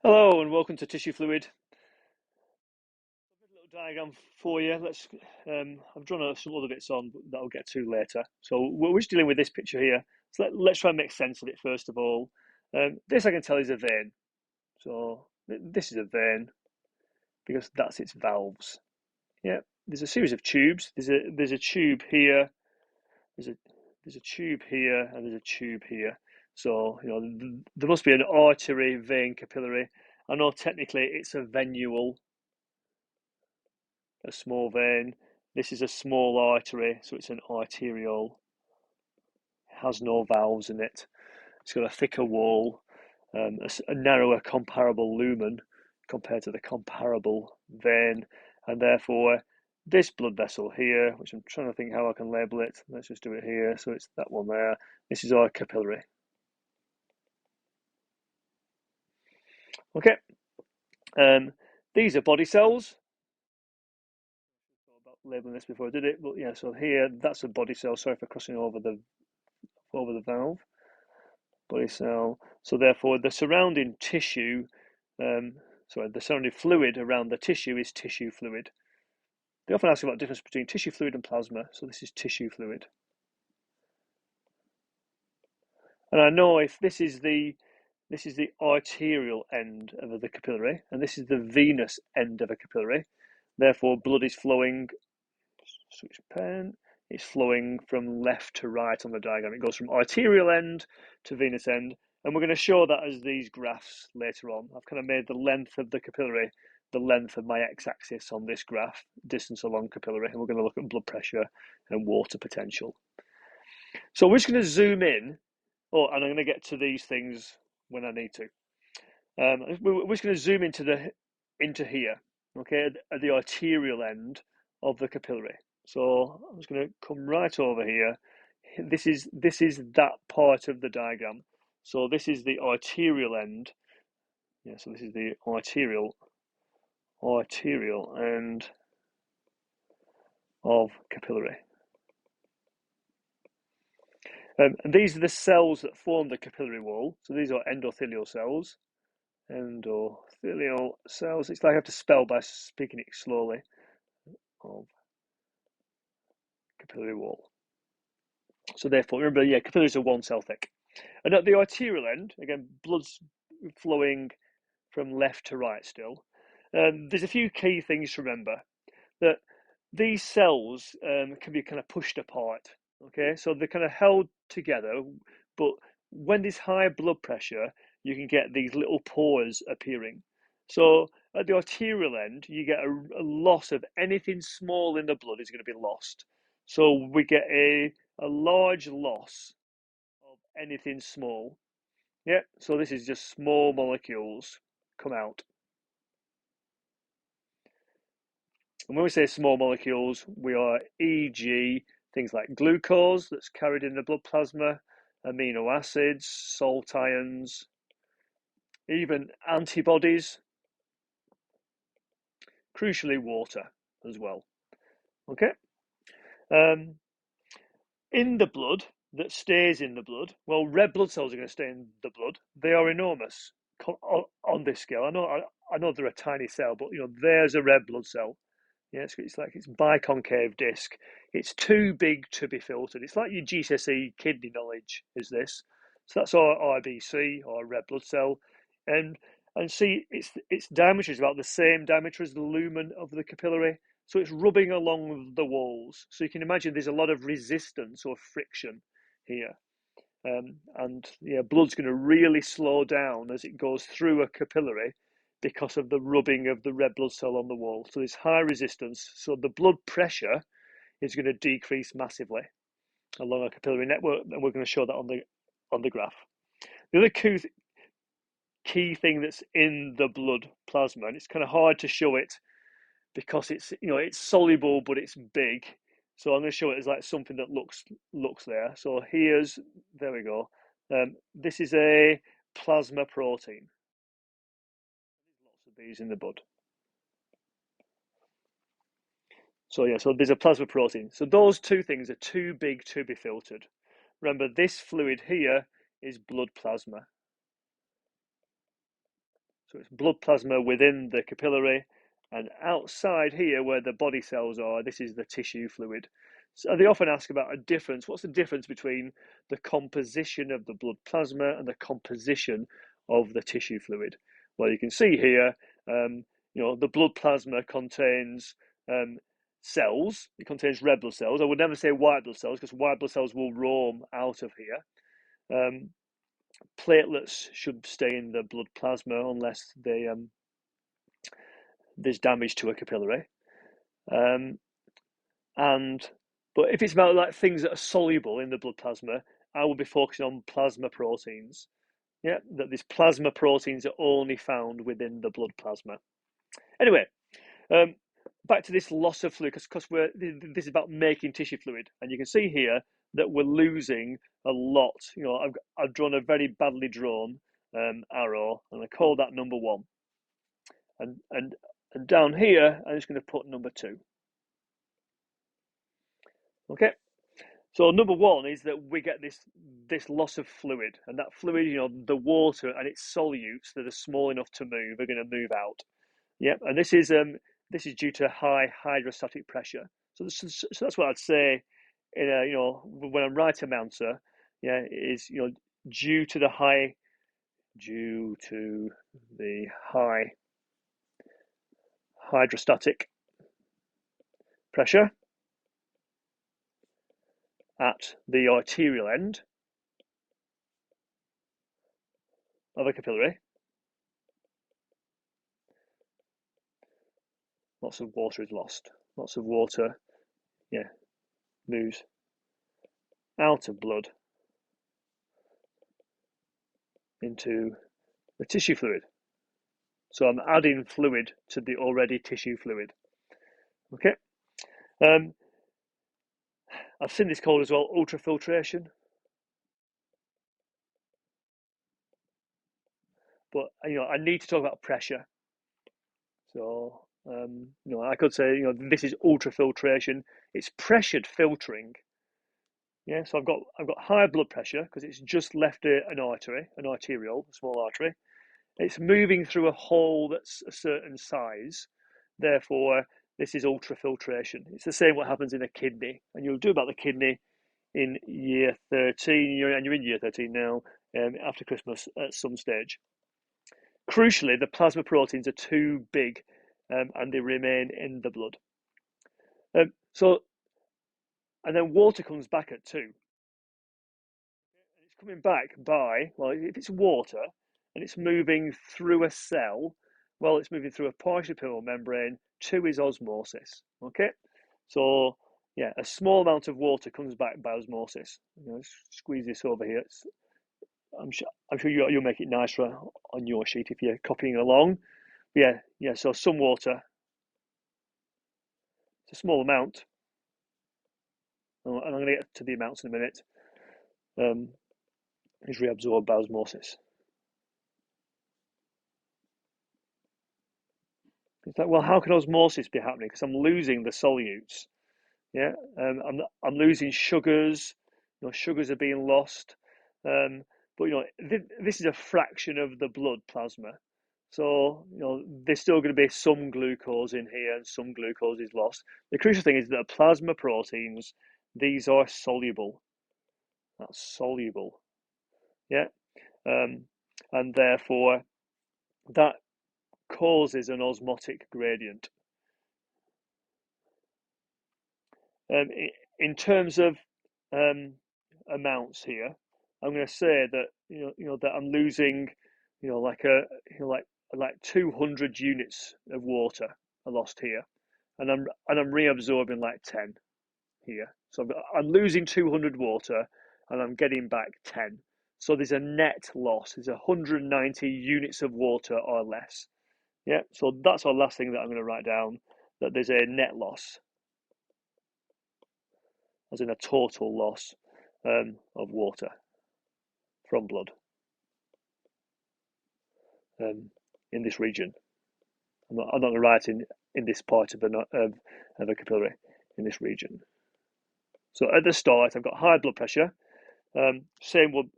Hello and welcome to Tissue Fluid. A little diagram for you. I've drawn some other bits on that I'll get to later. So we're just dealing with this picture here. So let's try and make sense of it first of all. This I can tell is a vein. So this is a vein because that's its valves. Yeah, there's a series of tubes. There's a tube here. There's a there's a tube here and there's a tube here. So there must be an artery, vein, capillary. I know technically it's a venule, a small vein. This is a small artery, so it's an arteriole. It has no valves in it. It's got a thicker wall, a narrower comparable lumen compared to the comparable vein, and therefore this blood vessel here, which I'm trying to think how I can label it. Let's just do it here. So it's that one there. This is our capillary. Okay. These are body cells. I thought about labeling this before I did it, but yeah. So here, that's a body cell. Sorry for crossing over the valve. Body cell. So therefore, the surrounding tissue, the surrounding fluid around the tissue is tissue fluid. They often ask about the difference between tissue fluid and plasma. So this is tissue fluid. And I know if this is the arterial end of the capillary, and this is the venous end of a capillary. Therefore, blood is flowing. Switch pen. It's flowing from left to right on the diagram. It goes from arterial end to venous end. And we're going to show that as these graphs later on. I've kind of made the length of the capillary the length of my x-axis on this graph, distance along capillary, and we're going to look at blood pressure and water potential. So we're just going to zoom in, and I'm going to get to these things when I need to. We're just going to zoom into here, okay, at the arterial end of the capillary. So I'm just going to come right over here. This is that part of the diagram. So this is the arterial end. Yeah, so this is the arterial end of capillary. And these are the cells that form the capillary wall. So these are endothelial cells. Endothelial cells. It's like I have to spell by speaking it slowly. Of capillary wall. So therefore, remember, yeah, capillaries are one cell thick. And at the arterial end, again, blood's flowing from left to right still. There's a few key things to remember. That these cells can be kind of pushed apart. Okay, so they're kind of held together, but when there's high blood pressure, you can get these little pores appearing. So at the arterial end, you get a loss of anything small in the blood is going to be lost. So we get a large loss of anything small. Yeah, so this is just small molecules come out. And when we say small molecules, we are e.g. things like glucose that's carried in the blood plasma, amino acids, salt ions, even antibodies, crucially water as well. Okay? Um, in the blood, that stays in the blood, well, red blood cells are going to stay in the blood. They are enormous on this scale. I know they're a tiny cell, but there's a red blood cell. Yeah, it's like it's biconcave disc. It's too big to be filtered. It's like your GCSE kidney knowledge is this. So that's our RBC or red blood cell, and see its diameter is about the same diameter as the lumen of the capillary. So it's rubbing along the walls. So you can imagine there's a lot of resistance or friction here. And yeah, blood's going to really slow down as it goes through a capillary because of the rubbing of the red blood cell on the wall. So there's high resistance. So the blood pressure is going to decrease massively along a capillary network, and we're going to show that on the graph. The other key thing that's in the blood plasma, and it's kind of hard to show it because it's soluble but it's big. So I'm going to show it as like something that looks there. So there we go. This is a plasma protein. There's lots of these in the blood. So yeah, so there's a plasma protein. So those two things are too big to be filtered. Remember, this fluid here is blood plasma. So it's blood plasma within the capillary, and outside here where the body cells are, this is the tissue fluid. So they often ask about a difference. What's the difference between the composition of the blood plasma and the composition of the tissue fluid? Well, you can see here, the blood plasma contains cells. It contains red blood cells. I would never say white blood cells because white blood cells will roam out of here. Platelets should stay in the blood plasma unless there's damage to a capillary. But if it's about like things that are soluble in the blood plasma, I will be focusing on plasma proteins. Yeah, that these plasma proteins are only found within the blood plasma. Anyway, back to this loss of fluid, because this is about making tissue fluid, and you can see here that we're losing a lot. I've drawn a very badly drawn arrow, and I call that number 1. And down here, I'm just going to put number 2. Okay, so number 1 is that we get this loss of fluid, and that fluid, the water and its solutes that are small enough to move are going to move out. Yep, and this is due to high hydrostatic pressure. So that's what I'd say. When I'm writing my answer, is due to the high hydrostatic pressure at the arterial end of a capillary. Lots of water is lost. Lots of water, moves out of blood into the tissue fluid. So I'm adding fluid to the already tissue fluid. Okay. I've seen this called as well ultrafiltration. But I need to talk about pressure. So I could say this is ultrafiltration. It's pressured filtering. Yeah, so I've got high blood pressure because it's just left an arterial, a small artery. It's moving through a hole that's a certain size. Therefore, this is ultrafiltration. It's the same what happens in a kidney, and you'll do about the kidney in year 13. And you're in year 13 now. After Christmas, at some stage. Crucially, the plasma proteins are too big, and they remain in the blood. And then water comes back at 2. It's coming back by, well, if it's water and it's moving through a cell, well, it's moving through a partial epithelial membrane. 2 is osmosis. Okay, so yeah, a small amount of water comes back by osmosis. Squeeze this over here. I'm sure you'll make it nicer on your sheet if you're copying along. But yeah. So some water. It's a small amount, and I'm going to get to the amounts in a minute. Is reabsorbed by osmosis. It's like, well, how can osmosis be happening? Because I'm losing the solutes. Yeah, I'm losing sugars. Sugars are being lost. But this is a fraction of the blood plasma. So there's still going to be some glucose in here, and some glucose is lost. The crucial thing is that the plasma proteins, these are soluble. That's soluble. Yeah, and therefore that causes an osmotic gradient. In terms of amounts here, I'm going to say that that I'm losing like 200 units of water are lost here, and I'm reabsorbing like 10 here. So I'm losing 200 water and I'm getting back 10. So there's a net loss. There's 190 units of water or less. Yeah, so that's our last thing that I'm going to write down, that there's a net loss, as in a total loss of water from blood in this region. I'm not going to write in this part of a capillary, in this region. So at the start, I've got high blood pressure. Same will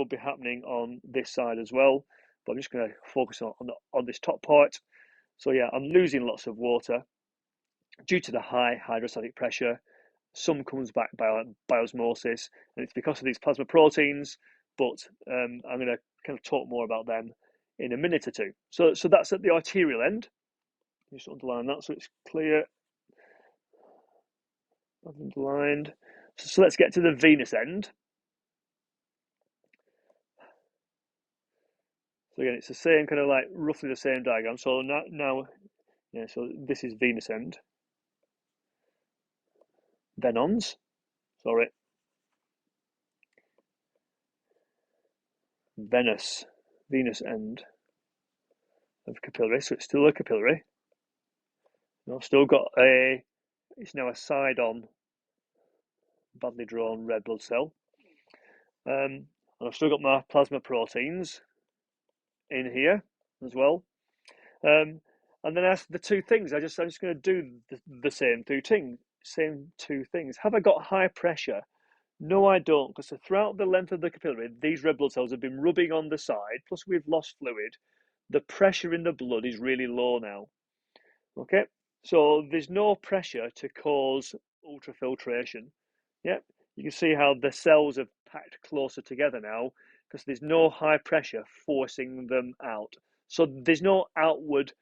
be happening on this side as well. but I'm just going to focus on this top part. So yeah, I'm losing lots of water due to the high hydrostatic pressure. Some comes back by osmosis, and it's because of these plasma proteins. But I'm going to kind of talk more about them in a minute or two. So that's at the arterial end. Just underline that so it's clear. Underlined. So let's get to the venous end. So again, it's the same kind of like roughly the same diagram. So now yeah. So this is venous end. Venons. Sorry. Venous end of capillary. So it's still a capillary. I've still got it's now a side-on badly drawn red blood cell. And I've still got my plasma proteins in here as well. And then ask the two things. I'm just going to do the same two things. Have I got high pressure? No, I don't, because throughout the length of the capillary, these red blood cells have been rubbing on the side, plus we've lost fluid. The pressure in the blood is really low now. Okay, so there's no pressure to cause ultrafiltration. Yeah, you can see how the cells have packed closer together now because there's no high pressure forcing them out. So there's no outward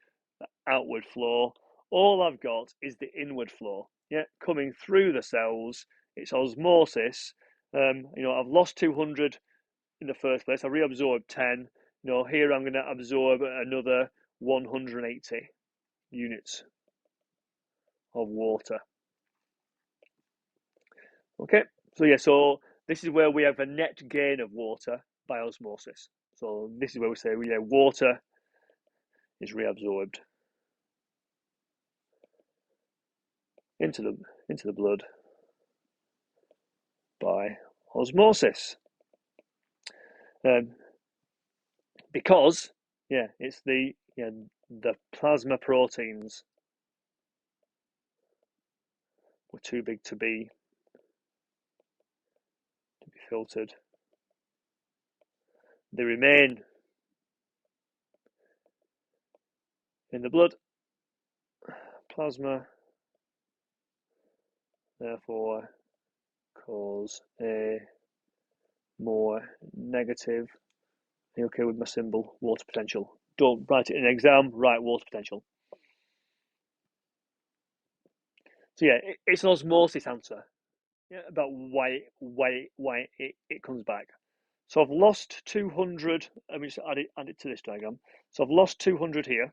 flow. All I've got is the inward flow. Yeah, coming through the cells. It's osmosis. I've lost 200 in the first place. I reabsorbed 10. Here I'm going to absorb another 180 units of water. Okay, so this is where we have a net gain of water by osmosis. So this is where we say water is reabsorbed into the blood by osmosis. Because it's the plasma proteins were too big to be filtered. They remain in the blood. Plasma therefore cause a more negative. Are you okay with my symbol? Water potential. Don't write it in an exam, write water potential. So yeah, it's an osmosis answer. Yeah, about why it comes back. So I've lost 200. Let me just add it to this diagram. So I've lost 200 here.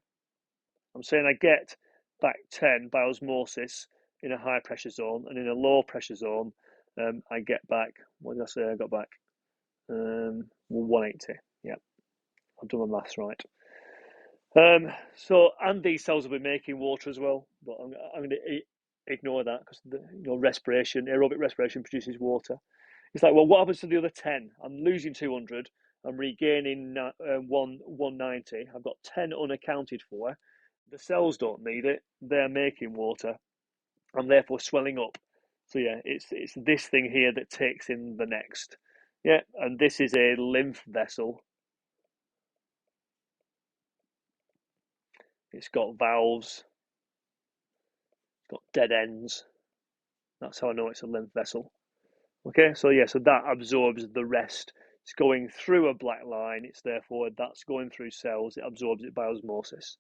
I'm saying I get back 10 by osmosis in a high pressure zone, and in a low pressure zone, I get back. What did I say? I got back 180. Yeah, I've done my maths right. And these cells will be making water as well, but I'm going to ignore that because respiration, aerobic respiration produces water. It's like, well, what happens to the other 10? I'm losing 200. I'm regaining 190. I've got 10 unaccounted for. The cells don't need it. They're making water. I'm therefore swelling up. So yeah, it's this thing here that takes in the next. Yeah, and this is a lymph vessel. It's got valves. It's got dead ends. That's how I know it's a lymph vessel. Okay, so that absorbs the rest. It's going through a black line. That's going through cells. It absorbs it by osmosis.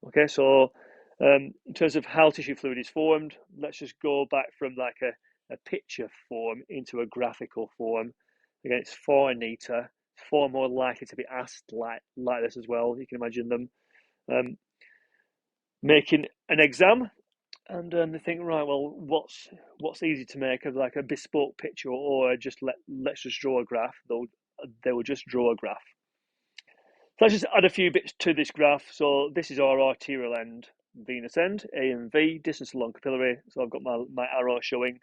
Okay, so in terms of how tissue fluid is formed, let's just go back from like a picture form into a graphical form. Again, it's far neater, far more likely to be asked like this as well. You can imagine them making an exam, and they think, right, well, what's easy to make of like a bespoke picture, or just let's just draw a graph. They will just draw a graph. So let's just add a few bits to this graph. So this is our arterial end, venous end, A and V, distance along capillary. So I've got my arrow showing.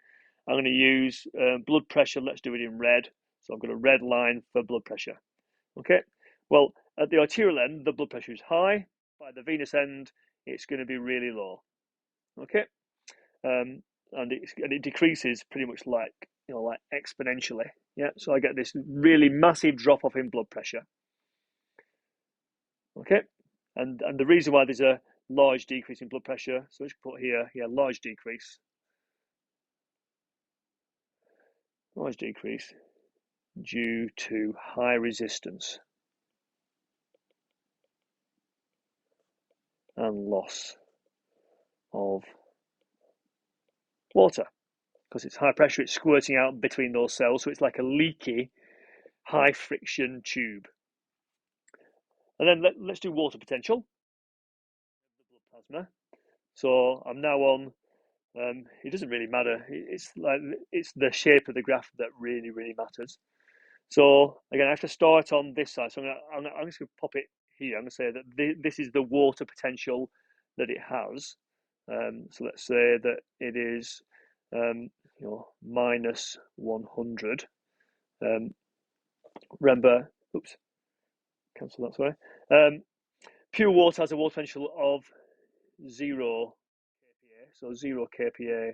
I'm going to use blood pressure. Let's do it in red. So I've got a red line for blood pressure. Okay. Well, at the arterial end, the blood pressure is high. By the venous end, it's going to be really low. Okay. And it decreases pretty much like exponentially. Yeah. So I get this really massive drop off in blood pressure. Okay, and the reason why there's a large decrease in blood pressure, so let's put here, large decrease due to high resistance and loss of water. Because it's high pressure, it's squirting out between those cells, so it's like a leaky, high friction tube. And then let's do water potential, the blood plasma. So I'm now on, it doesn't really matter, it's the shape of the graph that really matters. So again, I have to start on this side. So I'm just going to pop it here. I'm going to say that this is the water potential that it has. So let's say that it is, minus 100. Remember, oops, cancel that, sorry. Pure water has a water potential of 0 kPa. So 0 kPa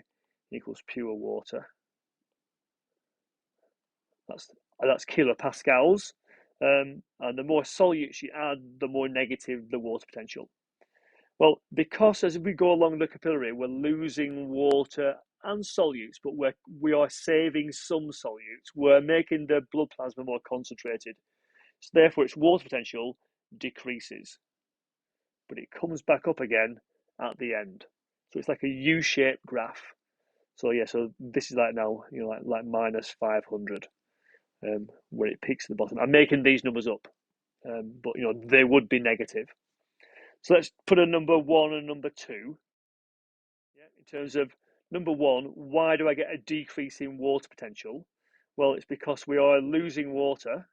equals pure water. That's kilopascals. And the more solutes you add, the more negative the water potential. Well, because as we go along the capillary, we're losing water and solutes, but we are saving some solutes. We're making the blood plasma more concentrated. So therefore, its water potential decreases, but it comes back up again at the end. So it's like a U-shaped graph. So yeah, so this is like now, like minus 500. Where it peaks at the bottom. I'm making these numbers up, but they would be negative. So let's put a number 1 and number 2. Yeah, in terms of number 1, why do I get a decrease in water potential? Well, it's because we are losing water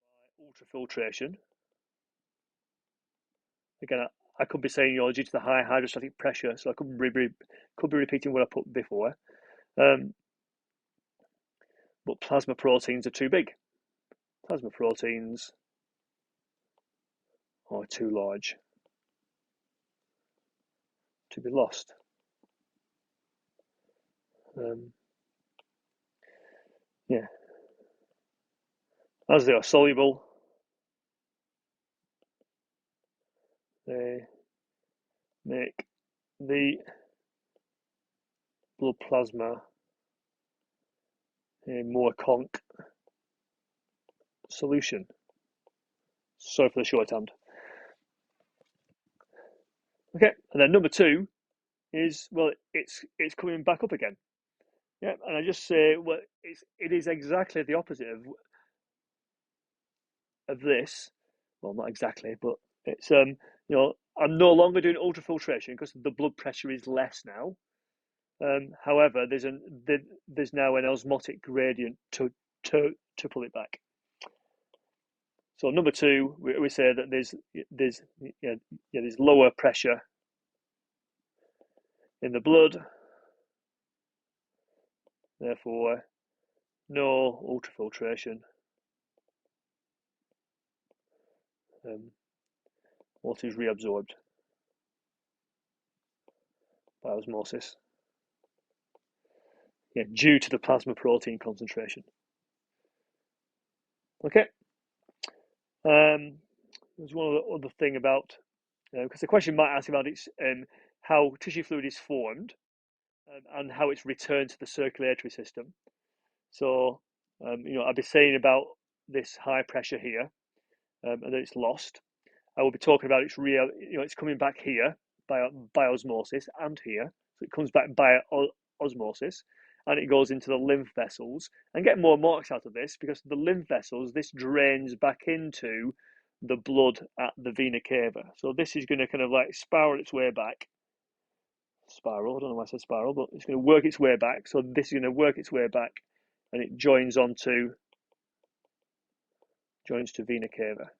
by ultrafiltration. Again, I could be saying due to the high hydrostatic pressure, so I could be repeating what I put before. But plasma proteins are too big. Plasma proteins are too large to be lost. Yeah. As they are soluble, they make the blood plasma a more conc solution. Sorry for the shorthand. Okay, and then number 2 is, well, it's coming back up again. Yeah, and I just say, well, it is exactly the opposite of this. Well, not exactly, but it's I'm no longer doing ultrafiltration because the blood pressure is less now. However, there's now an osmotic gradient to pull it back. So number 2, we say that there's lower pressure in the blood, therefore no ultrafiltration. Water is reabsorbed by osmosis. Yeah, due to the plasma protein concentration. Okay. There's one other thing about, because the question might ask about it's how tissue fluid is formed and how it's returned to the circulatory system. So, I'll be saying about this high pressure here, and that it's lost. I will be talking about it's coming back here by osmosis and here. So it comes back by osmosis and it goes into the lymph vessels, and get more marks out of this because the lymph vessels, this drains back into the blood at the vena cava. So this is going to kind of like spiral its way back. Spiral, I don't know why I said spiral, but it's going to work its way back. So this is going to work its way back and it joins to vena cava.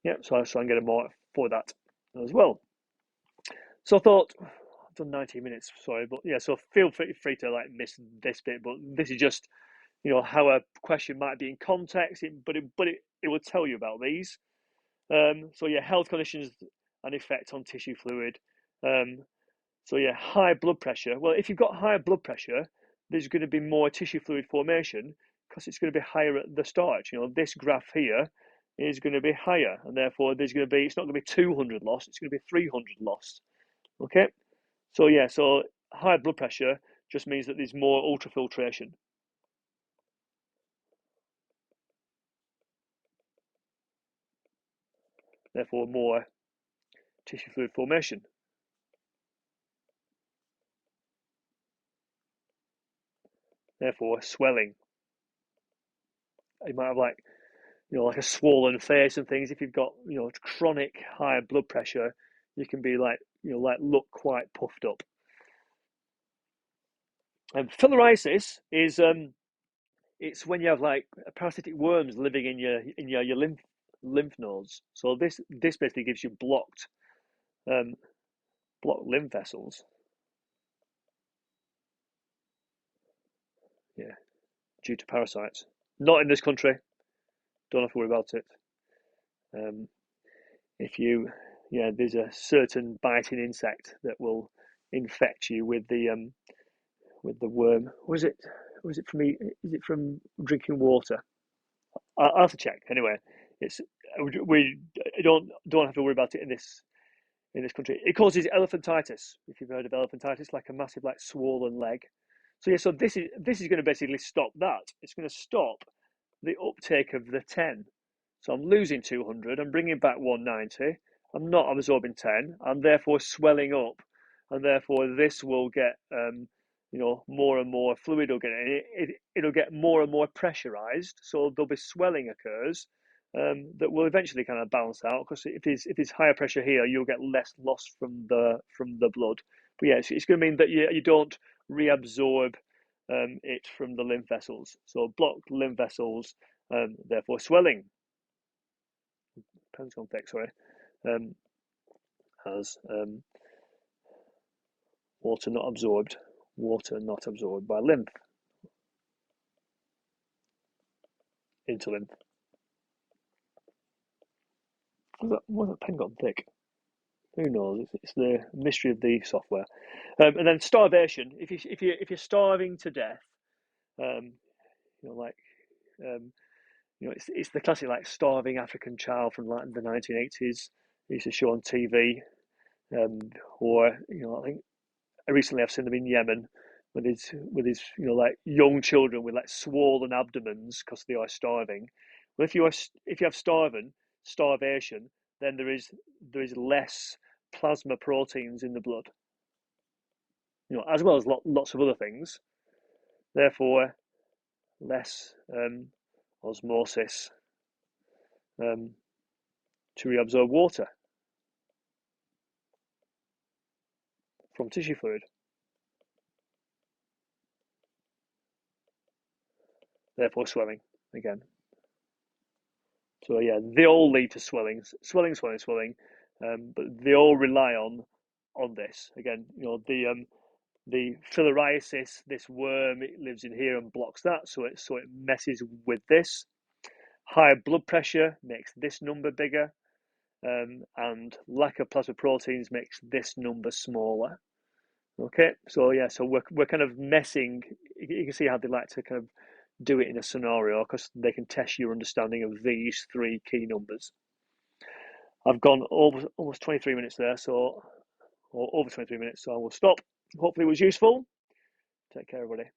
Yeah, so I'll try and get a mark for that as well. So I thought, I've done 19 minutes, sorry, but yeah, so feel free to like miss this bit, but this is just, how a question might be in context, but it will tell you about these. So yeah, health conditions and effect on tissue fluid. So yeah, high blood pressure. Well, if you've got high blood pressure, there's going to be more tissue fluid formation because it's going to be higher at the start. This graph here is going to be higher, and therefore it's not going to be 200 lost, it's going to be 300 lost. Okay, so high blood pressure just means that there's more ultrafiltration. Therefore, more tissue fluid formation. Therefore, swelling. You might have like a swollen face and things. If you've got chronic high blood pressure, you can be like look quite puffed up. And filariasis is it's when you have like parasitic worms living in your lymph nodes. So this basically gives you blocked lymph vessels. Yeah, due to parasites. Not in this country. Don't have to worry about it. There's a certain biting insect that will infect you with the worm. Was it from is it from drinking water? I'll have to check. Anyway, it's we don't have to worry about it in this country. It causes elephantitis. If you've heard of elephantitis, like a massive like swollen leg. So this is going to basically stop that. It's going to stop the uptake of the 10. So I'm losing 200. I'm bringing back 190. I'm not absorbing 10. I'm therefore swelling up, and therefore this will get more and more fluid will get in it. It'll get more and more pressurized, so there'll be swelling occurs that will eventually kind of balance out. Because if it's higher pressure here, you'll get less loss from the blood. But yeah, it's going to mean that you don't reabsorb it from the lymph vessels. So blocked lymph vessels, therefore swelling. Pentagon thick, sorry, has water not absorbed by lymph into lymph. Was that pen gone thick? Who knows? It's the mystery of the software. And then starvation. If you're starving to death, it's the classic like starving African child from like the 1980s. They used to show on TV, or I think recently I've seen them in Yemen with his like young children with like swollen abdomens because they are starving. Well, if you have starvation, then there is less plasma proteins in the blood, as well as lots of other things. Therefore, less osmosis to reabsorb water from tissue fluid. Therefore, swelling again. So yeah, they all lead to swelling, but they all rely on this. Again, the filariasis, this worm, it lives in here and blocks that, so it messes with this. Higher blood pressure makes this number bigger, and lack of plasma proteins makes this number smaller. Okay, so yeah, so we're kind of messing. You can see how they like to kind of do it in a scenario because they can test your understanding of these three key numbers. I've gone over almost 23 minutes there, or over 23 minutes, so I will stop. Hopefully it was useful. Take care, everybody.